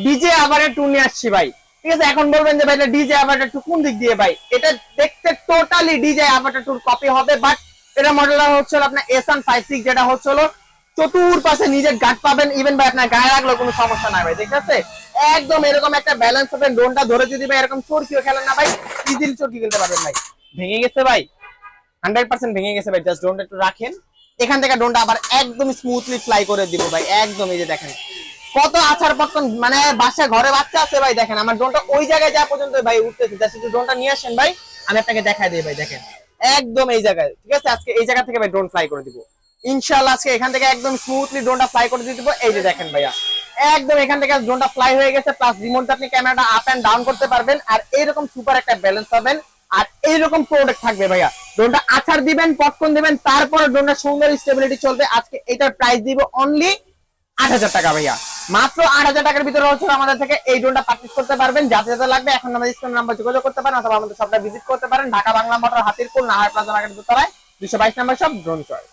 DJ আভারের two নিয়ে আসছি ভাই। ঠিক আছে, এখন বলবেন যে ভাই এটা ডিজে আভাটার টু কোন দিক দিয়ে ভাই? এটা দেখতে টোটালি ডিজে আভাটার টুর কপি হবে, বাট এটা মডেলটা হচ্ছে আপনার S156, যেটা হচ্ছে চতুর্পাশে নিজের গার্ড পাবেন, ইভেন ভাই আপনার গায়ে রাখলেও কোনো সমস্যা নাই ভাই। ঠিক আছে, একদম এরকম একটা ব্যালেন্স পাবেন। ড্রোনটা ধরে যদি ভাই এরকম চরকিও খেলেন না ভাই, ইজিলি চরকি খেলতে পারবেন ভাই। ভেঙে গেছে ভাই, 100% ভেঙে গেছে ভাই। জাস্ট ড্রোনটা একটু রাখেন, এখান থেকে ড্রোনটা আবার একদম স্মুথলি ফ্লাই করে দিব ভাই। একদম এই যে দেখেন কত আছাড় পত্তন, মানে বাসায় ঘরে বাচ্চা আছে ভাই, দেখেন আমার ড্রোনটা ওই জায়গায় যা পর্যন্ত ভাই উঠতেছে। জাস্ট একটু ড্রোনটা নিয়ে আসেন ভাই, আমি আপনাকে দেখাই দিই ভাই। দেখেন একদম এই জায়গায়। ঠিক আছে, আজকে এই জায়গা থেকে ভাই ড্রোন ফ্লাই করে দিব ইনশাআল্লাহ। আজকে এখান থেকে একদম স্মুথলি ড্রোনটা ফ্লাই করে দিয়ে দিব। এই যে দেখেন ভাইয়া, একদম এখান থেকে ড্রোনটা ফ্লাই হয়ে গেছে, প্লাস রিমোট আপনি ক্যামেরাটা আপ এন্ড ডাউন করতে পারবেন। আর এইরকম সুপার একটা ব্যালেন্স পাবেন, আর এইরকম প্রোডাক্ট থাকবে ভাইয়া। ড্রোনটা আছাড় দিবেন, পপকর্ন দিবেন, তারপরে ড্রোনটা সুন্দর স্টেবিলিটি চলবে। আজকে এটার প্রাইস দিব অনলি ৮০০০ টাকা ভাইয়া। মাত্র ৮০০০ টাকার ভিতরে হচ্ছে আমাদের থেকে এই ড্রোনটা পারচেজ করতে পারবেন। যাতে যাতে লাগবে এখন আমাদের স্ক্রিন নাম্বার যোগাযোগ করতে পারেন, অথবা আমাদের শপটা ভিজিট করতে পারেন। Dhaka Bangla motor, Hatirpul, Nahar plaza market দোতলায় ২২২ নম্বর শপ, ড্রোন চয়েস।